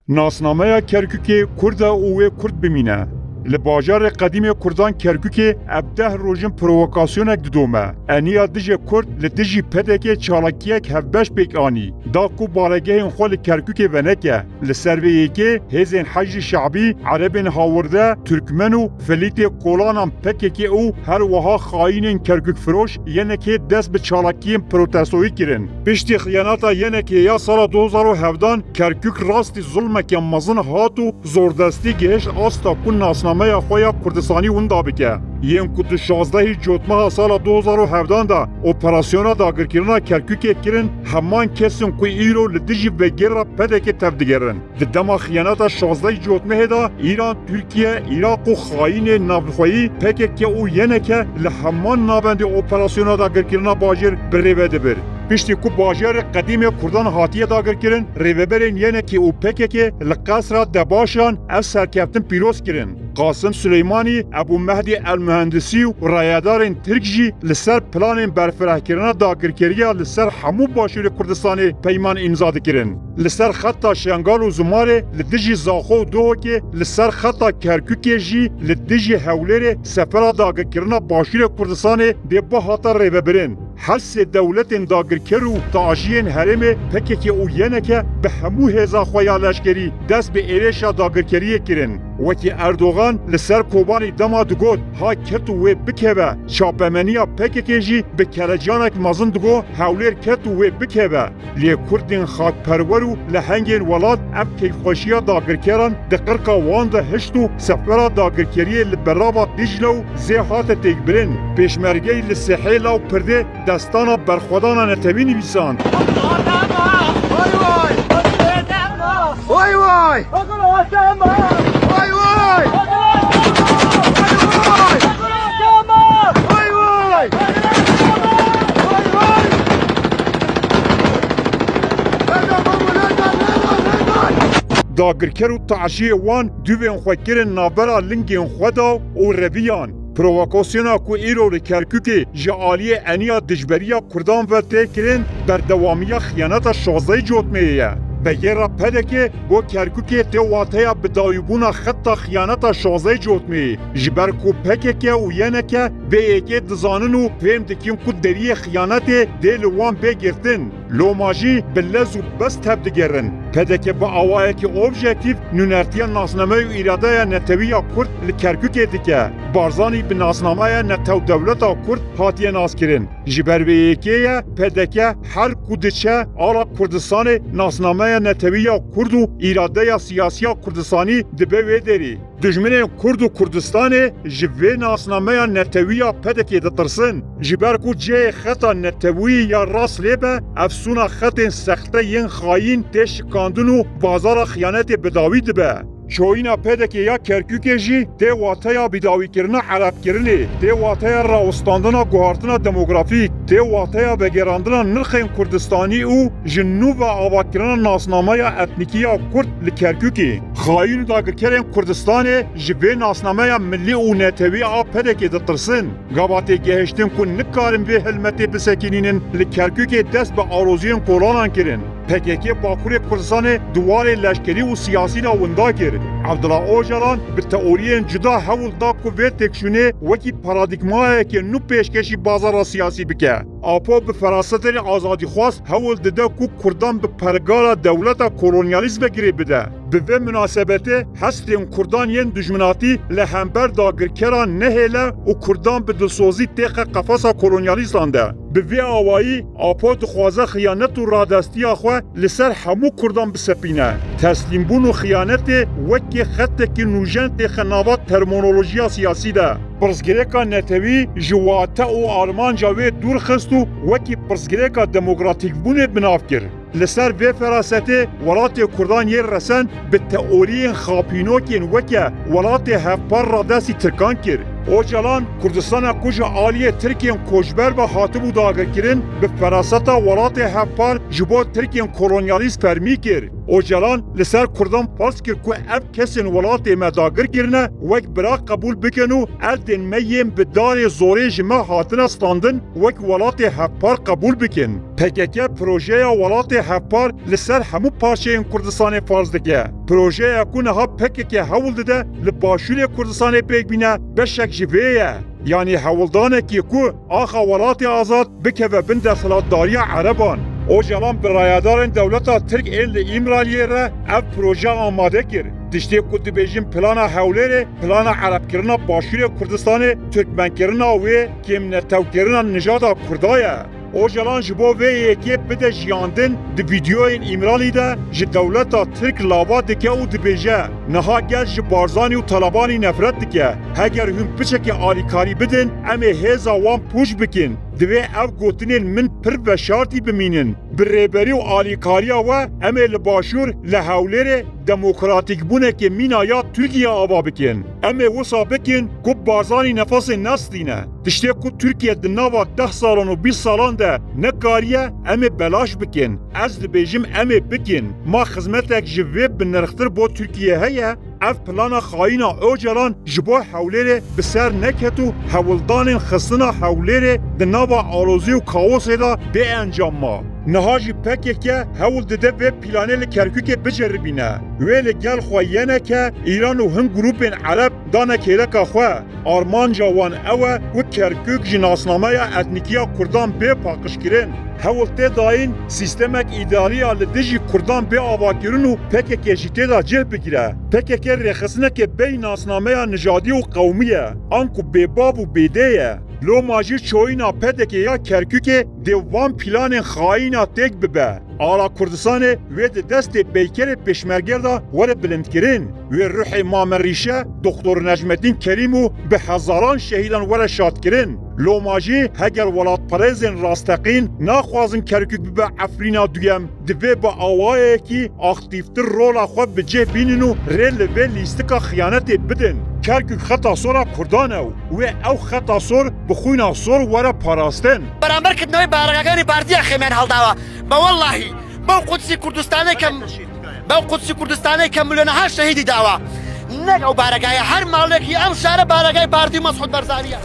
ناسنامه کرکوکی کرد و کرد بمینه. لباجار قدیم کردان کرکوکی ابده روژن پرووکاسیونک ددومه. انیا دجه کرد لدجی پدک چالاکیک هفبش بیکانی. دا کو بارگه این خول کرکوکی ونکه. لسرویه که هزین حج شعبی عربین هاورده ترکمن و فلیت کولانم پککی او هر وها خاین کرکوک فروش یعنی که دست به چالاکیم پروتستوی کرن. پشتی خیاناتا یعنی که یا سال 2017 کرکوک راستی ظلمک مزن هاتو زوردستی گهش آستا کن ناسنامه یا خویا کردستانی وندا بکه. یم کد 16 جوتمه سال 2017 دا اپراسیونا داگرکرنا کرکوکی کرن همان کسن کوی ایرو لدیجی وگیرا پدک تبدیگرن. دما خیانات 16 جوتمه دا ایران ترکیه عراق و خاین نابخویی پکک او ینه که لهمان نابند اپراسیونا داگرکرنا باجر بریوه دبر. پشتی کو باجر قدیم کردان هاتیه داگر کرن ریوبرین یعنی که او پکه که لقصر دباشان از سرکفتن پیروز کرن. قاسم سلیمانی ابو مهدی المهندسی و رایدارین ترکجی لسر پلان برفره کرنا داگر کریه لسر همو باشور کردستان پیمان امضا کرن. لسر خطا شنگال و زماره لدیجی زاخو دو که لسر خطا کرکوکی جی لدیجی حولیر سفر داگر کرنا باشور کردستان دیبا هاتا ریوبرین. حس دولت داگر کرو تعاشین حرم پکه او ینه که به همو هزا خویا لشکری دست به ایرشا داگر کریه کرن. وکی اردوغان لسر کوبانی دما دگود ها کتو و بکهوه چاپمنیا پکه جی به کلجانک مازن دگو حولیر کتو و بکهوه لی کردین خاک پرورو لحنگین ولاد اب که خوشیا داگر کرن دقرقا وان ده هشتو سفرا داگر کریه لبرابا دیجلو زیحات تکبرین پیشمرگی لسحیلا و پرده دستانا برخودانا نتوینی بیساند. وای وای وای وای داگرکر و تعشیه وان دوین خوکرین نابرا لنگین خودا و ربیان. پرووکاسیونا کو ایرو لی کرکوکی جعالی انیا دجبریا کردان و تکرین بردوامیا خیانت 16 جوتمهیه. بگیرا پدکه بو کرکوکی تواتیا بدایبونا خطا خیانتا 16 جوتمی جبر کو پکه و ینه که به ایکی دزانن و فهم دکیم کو دری خیانت دیل وان بگیرتن لوماجی بلزو بس تبدگرن پدکه با آوائه که اوبژکتیف نونرتیا ناسنامه و ایراده نتویا کرد لکرکوکی دکه بارزانی به ناسنامه نتو دولتا کرد هاتیه ناس کرن جبر به ایکی پدکه هر کودچه آلا کردستان ناسنامه نتویا کرد و ایراده سیاسی کردستانی دبه و دری دجمن کرد و کردستان جوه ناسنامه نتویا پدکی دترسن جبر کو جه خطا نتوی یا راس لیبه افسونا خط سخته ین خاین تش کاندنو بازار خیانت بداوی دبه چوینا پدکی یا کرکوکی جی ده واتیا بداوی کرنا عرب کرنی ده واتیا راوستاندنا گوهارتنا دموگرافیک ده واتیا بگراندنا نرخین کردستانی او جنو و آوا کرنا ناسنامه یا اتنیکیا کرد لکرکوکی خاین داگر کرن کردستان جوه ناسنامه ملی او نتوی آ پدکی دترسن گاباتی گهشتن کن نکارن به حلمتی بسکینین لکرکوکی دست به آروزین کولانان کرن PKK باکوری کردستان دوار لشکری و سیاسی را وندا کرد. عبدالله اوجلان به تئوری جدا حول دا کو و تکشونه وکی پارادیگمایی که نو پیشکشی بازار سیاسی بکه. آپو به فراست آزادی خواست حول دده کو کردان به پرگار دولت کولونیالیسم بگیری بده. به مناسبت هستیم کردان ین دشمناتی لهمبر داگرکران نهیله و کردان به دلسوزی تیخ قفص کولونیالیستانده. به آوایی آپو دخوازه خیانت و رادستی آخواه لسر همو کردان بسپینه. تسلیم بون و خیانت وکی خط که نوژن تیخ نوات ترمونولوژیا سیاسی ده. پرسگریکا نتوی جواته و آرمان جاوی دور خستو وکی پرسگریکا دموکراتیک بونه بناف کرد. لسر و فراسته ولات کردان یر رسن به تئوری خاپینوکین وکه ولات هفپار را دستی ترکان کرد. اوجلان کردستان کجا عالیه ترکین کشبر و حاطب و داگر کرن به فراسته ولات هفپار جبو ترکین کولونیالیست فرمی کرد. Ocalan لسر کردان پاس کرد که اف کسین ولات مداگر کرنه وک برا قبول بکنو اردن میم به دار زوری جمع هاتن استاندن وک ولات هفپار قبول بکن. PKK پروژه ولات هفپار لسر همو پارچه این کردستان فرض دکه. پروژه اکونه ها PKK هول دده لباشور کردستان پیک بینه بشک جویه. یعنی هولدانه که آخا ولات آزاد بکه و بند دستلاتداری عربان. Ocalan birayadaren devleta Türk el İmraniye re ev proje amade kir. Dişte kutubejin plana hevleri, plana Arapkirina başure Kurdistan'ı Türkmenkirina ve kimne tevkirina nijada Kurdaya. Ocalan jibo ve yeke bide jiyandin di videoyin İmrani'de ji devleta Türk lava dike u dibeje. Naha gel ji barzani u talabani nefret dike. Heger hüm piçeki alikari bidin eme heza wan puş bikin. دوی اف گوتنین من پر و شرطی بمینن برهبری و آلیکاریا و امه لباشور لحولره دموکراتیک بونه که مینایا ترکیه آبا بکن امه وصا بکن که بازانی نفس نستینه تشتی که ترکیه دناوا 10 سالان و 20 سالان ده نکاریه امه بلاش بکن از دبیجم امه بکن ما خدمتک جوی بنرختر با ترکیه هیه اف پلانا خاینا اوجران جبا حولره بسر نکتو حولدان خصنا حولره دناوا آروزی و کاوس دا به انجام ما نهاجی PKK هول دده و پلانه کرکوک بجربینه ویل گل خوینه که ایران و هم گروپین عرب دانه کیرکا خواه آرمان جوان اوه و کرکوک جناسنامه اتنیکیا کردان به پاکش کرن هول ته داین سیستمک ایداری آل دجی کردان به آواگیرون و PKK جیته دا جه بگیره PKK رخصنه که بی ناسنامه نژادی و قومیه آنکو به باب و بیده لو ماجی چوینا پدکه یا کرکوک دوام پلان خاینا تک ببه آلا کردستان و دست بیکر پشمرگر دا وره بلند کرن و روح مامر ریشه دکتر نجمدین کریمو به هزاران شهیدان وره شاد کرن لو ماجی هگر ولات پرزن راستقین ناخوازن کرکوک ببه افرینا دویم دوی با آوائه کی اختیفتر رولا خواه بجه بیننو ریل و لیستکا خیانت بدن کرکوک خطا سورا کردانه و او خطا سور بخوینا سور وره پاراستن برامبر کدنوی بارگانی باردیا خیمین حال داوا با والله با قدسی کردستانه کم ملیون هر شهیدی داوا نگو بارگای هر مالکی ام شهر بارگای باردی مسعود برزاریه